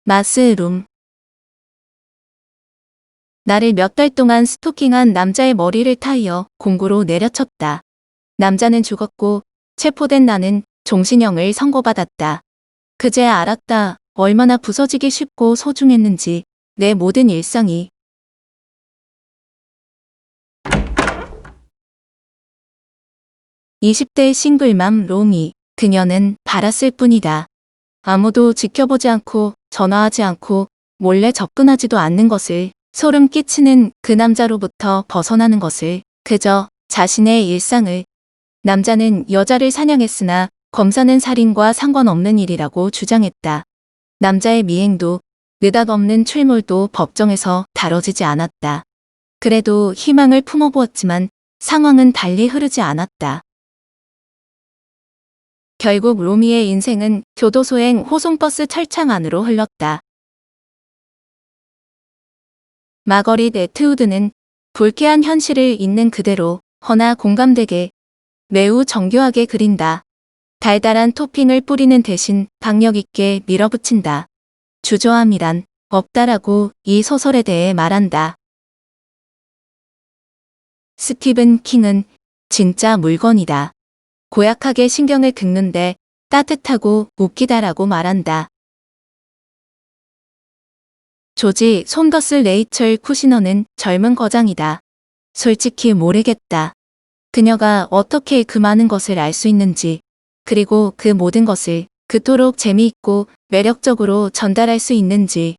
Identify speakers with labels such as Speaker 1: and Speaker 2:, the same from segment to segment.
Speaker 1: 마스룸. 나를 몇 달 동안 스토킹한 남자의 머리를 타이어 공구로 내려쳤다. 남자는 죽었고 체포된 나는 종신형을 선고받았다. 그제 알았다. 얼마나 부서지기 쉽고 소중했는지 내 모든 일상이. 20대 싱글맘 로미. 그녀는 바랐을 뿐이다. 아무도 지켜보지 않고 전화하지 않고 몰래 접근하지도 않는 것을, 소름 끼치는 그 남자로부터 벗어나는 것을, 그저 자신의 일상을. 남자는 여자를 사냥했으나 검사는 살인과 상관없는 일이라고 주장했다. 남자의 미행도 느닷없는 출몰도 법정에서 다뤄지지 않았다. 그래도 희망을 품어보았지만 상황은 달리 흐르지 않았다. 결국 로미의 인생은 교도소행 호송버스 철창 안으로 흘렀다. 마거릿 애트우드는 불쾌한 현실을 있는 그대로 허나 공감되게 매우 정교하게 그린다. 달달한 토핑을 뿌리는 대신 박력 있게 밀어붙인다. 주저함이란 없다라고 이 소설에 대해 말한다. 스티븐 킹은 진짜 물건이다. 고약하게 신경을 긁는데 따뜻하고 웃기다라고 말한다. 조지 손더스 레이첼 쿠시너는 젊은 거장이다. 솔직히 모르겠다. 그녀가 어떻게 그 많은 것을 알 수 있는지, 그리고 그 모든 것을 그토록 재미있고 매력적으로 전달할 수 있는지.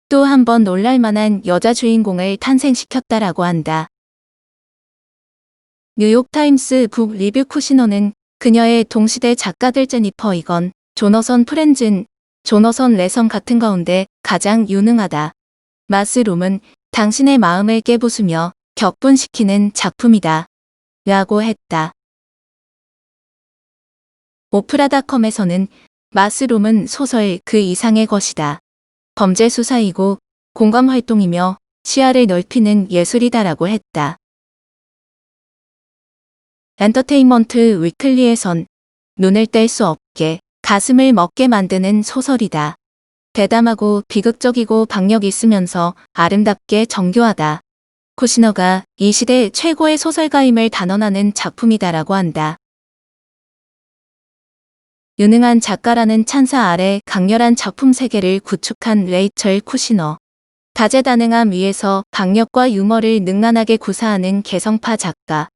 Speaker 1: 또 한 번 놀랄만한 여자 주인공을 탄생시켰다라고 한다. 뉴욕타임스 북 리뷰. 쿠시너는 그녀의 동시대 작가들 제니퍼 이건, 조너선 프렌즌, 조너선 레선 같은 가운데 가장 유능하다. 마스룸은 당신의 마음을 깨부수며 격분시키는 작품이다. 라고 했다. 오프라닷컴에서는 마스룸은 소설 그 이상의 것이다. 범죄 수사이고 공감 활동이며 시야를 넓히는 예술이다라고 했다. 엔터테인먼트 위클리에선 눈을 뗄 수 없게 가슴을 먹게 만드는 소설이다. 대담하고 비극적이고 박력 있으면서 아름답게 정교하다. 쿠시너가 이 시대 최고의 소설가임을 단언하는 작품이다라고 한다. 유능한 작가라는 찬사 아래 강렬한 작품 세계를 구축한 레이첼 쿠시너. 다재다능함 위에서 박력과 유머를 능란하게 구사하는 개성파 작가.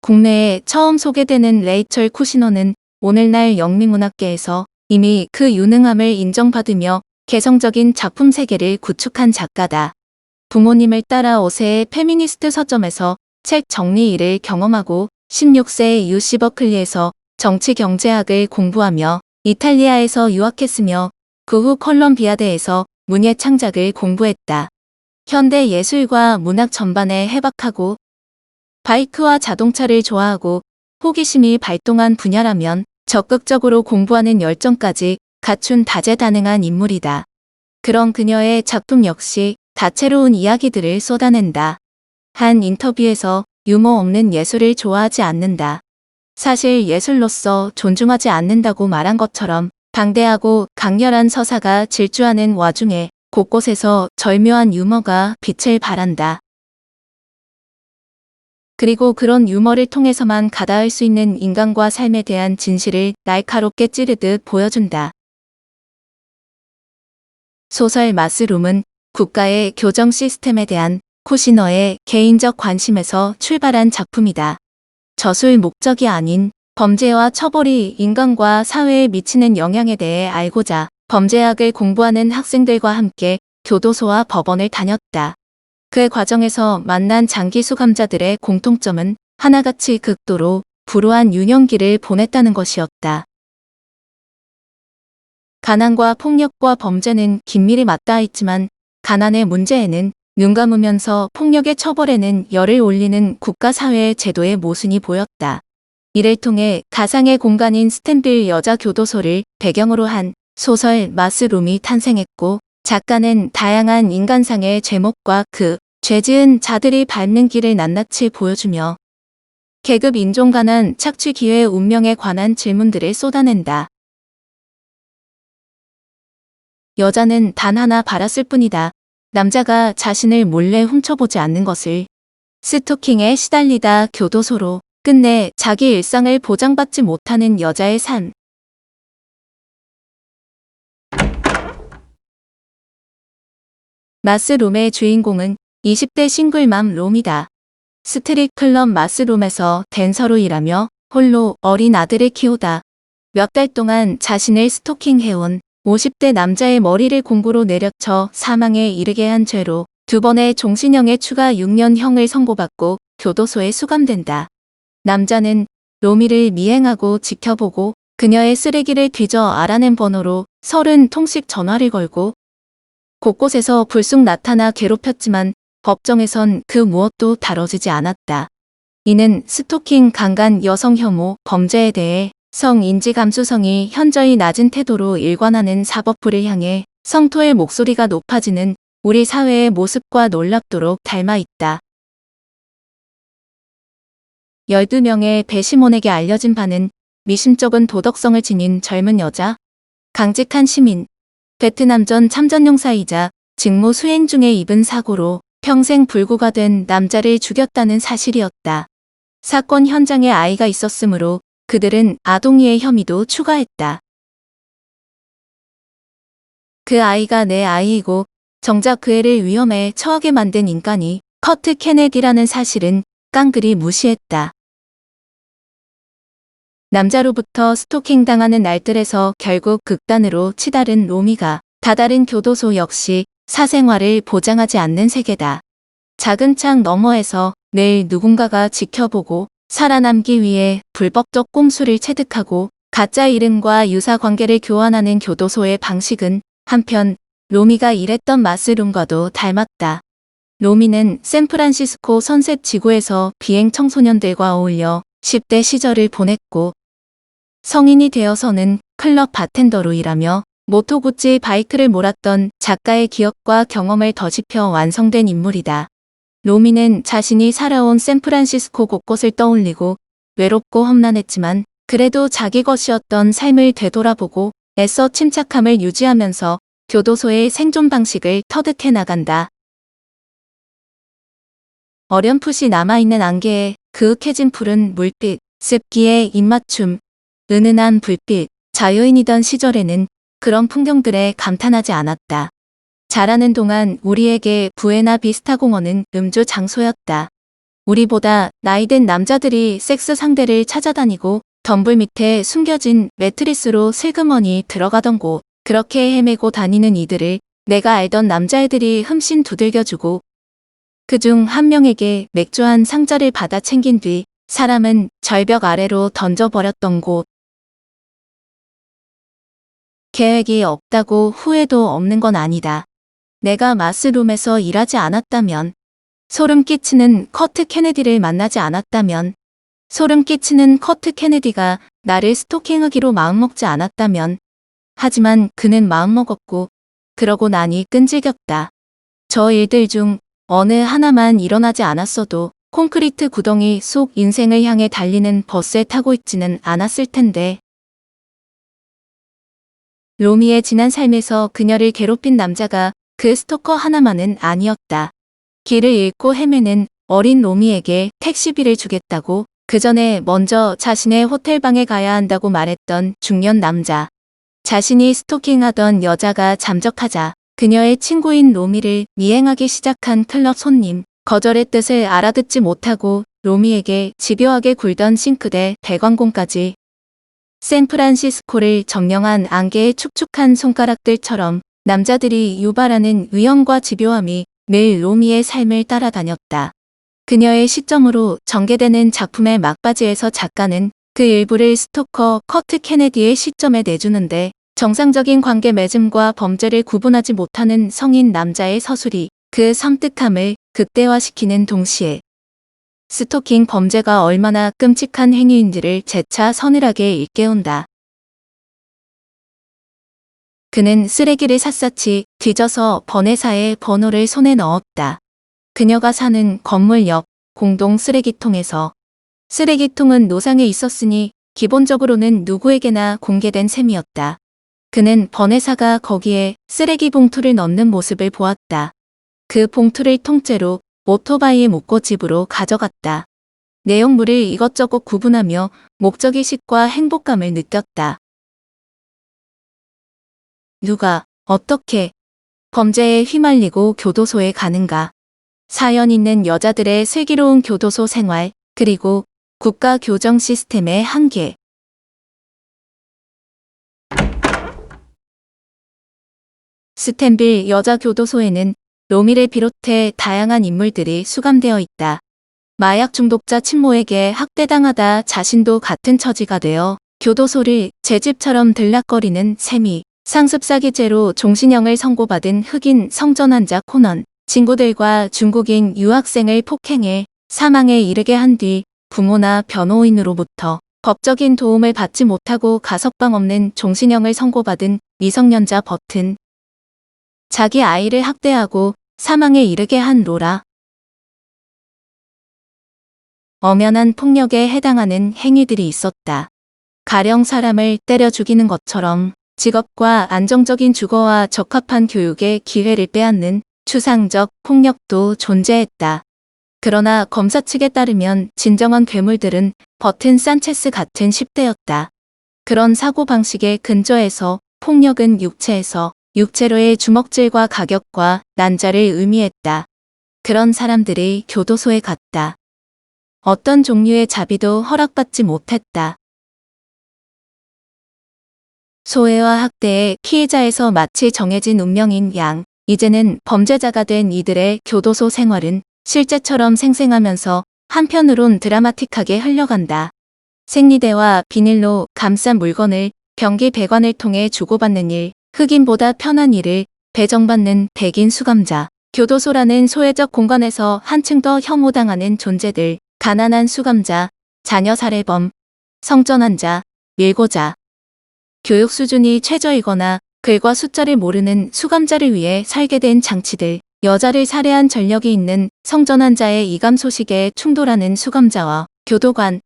Speaker 1: 국내에 처음 소개되는 레이첼 쿠시너는 오늘날 영미문학계에서 이미 그 유능함을 인정받으며 개성적인 작품 세계를 구축한 작가다. 부모님을 따라 5세의 페미니스트 서점에서 책 정리 일을 경험하고 16세의 UC 버클리에서 정치경제학을 공부하며 이탈리아에서 유학했으며 그 후 컬럼비아대에서 문예 창작을 공부했다. 현대 예술과 문학 전반에 해박하고 바이크와 자동차를 좋아하고 호기심이 발동한 분야라면 적극적으로 공부하는 열정까지 갖춘 다재다능한 인물이다. 그런 그녀의 작품 역시 다채로운 이야기들을 쏟아낸다. 한 인터뷰에서 유머 없는 예술을 좋아하지 않는다. 사실 예술로서 존중하지 않는다고 말한 것처럼 방대하고 강렬한 서사가 질주하는 와중에 곳곳에서 절묘한 유머가 빛을 발한다. 그리고 그런 유머를 통해서만 가닿을 수 있는 인간과 삶에 대한 진실을 날카롭게 찌르듯 보여준다. 소설 마스룸은 국가의 교정 시스템에 대한 쿠시너의 개인적 관심에서 출발한 작품이다. 저술 목적이 아닌 범죄와 처벌이 인간과 사회에 미치는 영향에 대해 알고자 범죄학을 공부하는 학생들과 함께 교도소와 법원을 다녔다. 그 과정에서 만난 장기 수감자들의 공통점은 하나같이 극도로 불우한 유년기를 보냈다는 것이었다. 가난과 폭력과 범죄는 긴밀히 맞닿아 있지만 가난의 문제에는 눈 감으면서 폭력의 처벌에는 열을 올리는 국가사회의 제도의 모순이 보였다. 이를 통해 가상의 공간인 스탠빌 여자 교도소를 배경으로 한 소설 마스룸이 탄생했고, 작가는 다양한 인간상의 죄목과 그 죄 지은 자들이 밟는 길을 낱낱이 보여주며 계급, 인종, 가난, 착취, 기회, 운명에 관한 질문들을 쏟아낸다. 여자는 단 하나 바랐을 뿐이다. 남자가 자신을 몰래 훔쳐보지 않는 것을. 스토킹에 시달리다 교도소로. 끝내 자기 일상을 보장받지 못하는 여자의 삶. 마스룸의 주인공은 20대 싱글맘 롬이다. 스트릿 클럽 마스룸에서 댄서로 일하며 홀로 어린 아들을 키우다 몇 달 동안 자신을 스토킹해온 50대 남자의 머리를 공구로 내려쳐 사망에 이르게 한 죄로 2번의 종신형에 추가 6년형을 선고받고 교도소에 수감된다. 남자는 로미를 미행하고 지켜보고 그녀의 쓰레기를 뒤져 알아낸 번호로 30통씩 전화를 걸고 곳곳에서 불쑥 나타나 괴롭혔지만 법정에선 그 무엇도 다뤄지지 않았다. 이는 스토킹, 강간, 여성 혐오, 범죄에 대해 성인지 감수성이 현저히 낮은 태도로 일관하는 사법부를 향해 성토의 목소리가 높아지는 우리 사회의 모습과 놀랍도록 닮아 있다. 12명의 배심원에게 알려진 바는 미심쩍은 도덕성을 지닌 젊은 여자, 강직한 시민, 베트남전 참전용사이자 직무 수행 중에 입은 사고로 평생 불구가 된 남자를 죽였다는 사실이었다. 사건 현장에 아이가 있었으므로 그들은 아동이의 혐의도 추가했다. 그 아이가 내 아이이고 정작 그 애를 위험에 처하게 만든 인간이 커트 케네디라는 사실은 깡그리 무시했다. 남자로부터 스토킹 당하는 날들에서 결국 극단으로 치달은 로미가 다다른 교도소 역시 사생활을 보장하지 않는 세계다. 작은 창 너머에서 매일 누군가가 지켜보고 살아남기 위해 불법적 꼼수를 체득하고 가짜 이름과 유사 관계를 교환하는 교도소의 방식은 한편 로미가 일했던 마스룸과도 닮았다. 로미는 샌프란시스코 선셋 지구에서 비행 청소년들과 어울려 10대 시절을 보냈고 성인이 되어서는 클럽 바텐더로 일하며 모토구찌 바이크를 몰았던 작가의 기억과 경험을 더집혀 완성된 인물이다. 로미는 자신이 살아온 샌프란시스코 곳곳을 떠올리고 외롭고 험난했지만 그래도 자기 것이었던 삶을 되돌아보고 애써 침착함을 유지하면서 교도소의 생존 방식을 터득해 나간다. 어렴풋이 남아있는 안개에 그윽해진 푸른 물빛, 습기의 입맞춤, 은은한 불빛, 자유인이던 시절에는 그런 풍경들에 감탄하지 않았다. 자라는 동안 우리에게 부에나 비스타 공원은 음주 장소였다. 우리보다 나이든 남자들이 섹스 상대를 찾아다니고 덤불 밑에 숨겨진 매트리스로 슬그머니 들어가던 곳, 그렇게 헤매고 다니는 이들을 내가 알던 남자애들이 흠씬 두들겨주고 그중 한 명에게 맥주 한 상자를 받아 챙긴 뒤 사람은 절벽 아래로 던져버렸던 곳. 계획이 없다고 후회도 없는 건 아니다. 내가 마스룸에서 일하지 않았다면, 소름 끼치는 커트 케네디를 만나지 않았다면, 소름 끼치는 커트 케네디가 나를 스토킹하기로 마음먹지 않았다면, 하지만 그는 마음먹었고, 그러고 나니 끈질겼다. 저 일들 중 어느 하나만 일어나지 않았어도 콘크리트 구덩이 속 인생을 향해 달리는 버스에 타고 있지는 않았을 텐데. 로미의 지난 삶에서 그녀를 괴롭힌 남자가 그 스토커 하나만은 아니었다. 길을 잃고 헤매는 어린 로미에게 택시비를 주겠다고 그 전에 먼저 자신의 호텔방에 가야 한다고 말했던 중년 남자. 자신이 스토킹하던 여자가 잠적하자 그녀의 친구인 로미를 미행하기 시작한 클럽 손님. 거절의 뜻을 알아듣지 못하고 로미에게 집요하게 굴던 싱크대 대관공까지. 샌프란시스코를 점령한 안개의 축축한 손가락들처럼 남자들이 유발하는 위험과 집요함이 매일 로미의 삶을 따라다녔다. 그녀의 시점으로 전개되는 작품의 막바지에서 작가는 그 일부를 스토커 커트 케네디의 시점에 내주는데 정상적인 관계 맺음과 범죄를 구분하지 못하는 성인 남자의 서술이 그 섬뜩함을 극대화시키는 동시에 스토킹 범죄가 얼마나 끔찍한 행위인지를 재차 서늘하게 일깨운다. 그는 쓰레기를 샅샅이 뒤져서 번외사의 번호를 손에 넣었다. 그녀가 사는 건물 옆 공동 쓰레기통에서 쓰레기통은 노상에 있었으니 기본적으로는 누구에게나 공개된 셈이었다. 그는 번외사가 거기에 쓰레기 봉투를 넣는 모습을 보았다. 그 봉투를 통째로 오토바이에 묶고 집으로 가져갔다. 내용물을 이것저것 구분하며 목적의식과 행복감을 느꼈다. 누가 어떻게 범죄에 휘말리고 교도소에 가는가? 사연 있는 여자들의 슬기로운 교도소 생활, 그리고 국가 교정 시스템의 한계. 스탠빌 여자 교도소에는 로미를 비롯해 다양한 인물들이 수감되어 있다. 마약 중독자 친모에게 학대당하다 자신도 같은 처지가 되어 교도소를 제 집처럼 들락거리는 세미, 상습사기죄로 종신형을 선고받은 흑인 성전환자 코넌, 친구들과 중국인 유학생을 폭행해 사망에 이르게 한 뒤 부모나 변호인으로부터 법적인 도움을 받지 못하고 가석방 없는 종신형을 선고받은 미성년자 버튼, 자기 아이를 학대하고 사망에 이르게 한 로라. 엄연한 폭력에 해당하는 행위들이 있었다. 가령 사람을 때려 죽이는 것처럼 직업과 안정적인 주거와 적합한 교육의 기회를 빼앗는 추상적 폭력도 존재했다. 그러나 검사 측에 따르면 진정한 괴물들은 버튼 산체스 같은 10대였다. 그런 사고방식의 근저에서 폭력은 육체에서, 육체로의 주먹질과 가격과 난자를 의미했다. 그런 사람들이 교도소에 갔다. 어떤 종류의 자비도 허락받지 못했다. 소외와 학대의 피해자에서 마치 정해진 운명인 양, 이제는 범죄자가 된 이들의 교도소 생활은 실제처럼 생생하면서 한편으론 드라마틱하게 흘러간다. 생리대와 비닐로 감싼 물건을 변기 배관을 통해 주고받는 일, 흑인보다 편한 일을 배정받는 백인 수감자, 교도소라는 소외적 공간에서 한층 더 혐오당하는 존재들, 가난한 수감자, 자녀 살해범, 성전환자, 밀고자. 교육 수준이 최저이거나 글과 숫자를 모르는 수감자를 위해 설계된 장치들, 여자를 살해한 전력이 있는 성전환자의 이감 소식에 충돌하는 수감자와 교도관,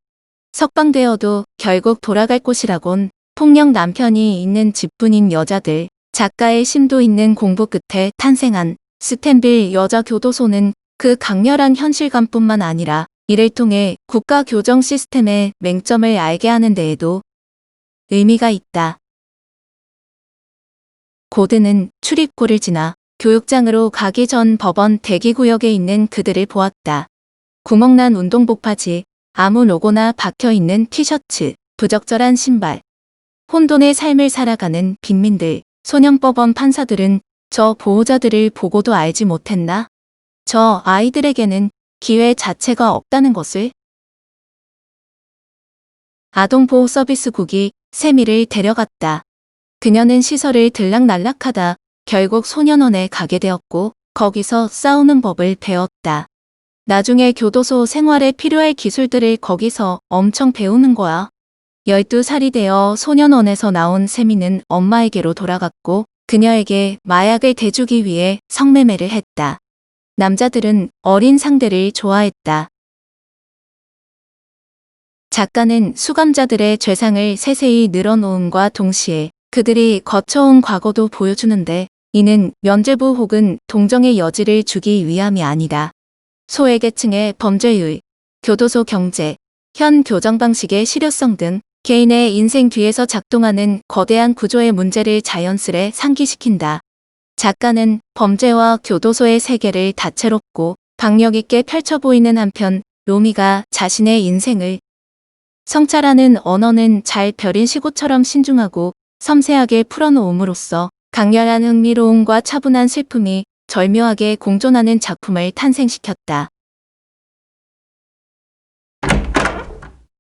Speaker 1: 석방되어도 결국 돌아갈 곳이라곤 폭력 남편이 있는 집뿐인 여자들, 작가의 심도 있는 공부 끝에 탄생한 스탠빌 여자 교도소는 그 강렬한 현실감뿐만 아니라 이를 통해 국가 교정 시스템의 맹점을 알게 하는 데에도 의미가 있다. 고든은 출입구를 지나 교육장으로 가기 전 법원 대기구역에 있는 그들을 보았다. 구멍난 운동복 바지, 아무 로고나 박혀있는 티셔츠, 부적절한 신발. 혼돈의 삶을 살아가는 빈민들, 소년법원 판사들은 저 보호자들을 보고도 알지 못했나? 저 아이들에게는 기회 자체가 없다는 것을. 아동보호서비스국이 세미를 데려갔다. 그녀는 시설을 들락날락하다 결국 소년원에 가게 되었고 거기서 싸우는 법을 배웠다. 나중에 교도소 생활에 필요할 기술들을 거기서 엄청 배우는 거야. 12살이 되어 소년원에서 나온 세미는 엄마에게로 돌아갔고 그녀에게 마약을 대주기 위해 성매매를 했다. 남자들은 어린 상대를 좋아했다. 작가는 수감자들의 죄상을 세세히 늘어놓음과 동시에 그들이 거쳐온 과거도 보여주는데 이는 면죄부 혹은 동정의 여지를 주기 위함이 아니다. 소외계층의 범죄율, 교도소 경제, 현 교정 방식의 실효성 등 개인의 인생 뒤에서 작동하는 거대한 구조의 문제를 자연스레 상기시킨다. 작가는 범죄와 교도소의 세계를 다채롭고 박력 있게 펼쳐 보이는 한편 로미가 자신의 인생을 성찰하는 언어는 잘 벼린 시고처럼 신중하고 섬세하게 풀어놓음으로써 강렬한 흥미로움과 차분한 슬픔이 절묘하게 공존하는 작품을 탄생시켰다.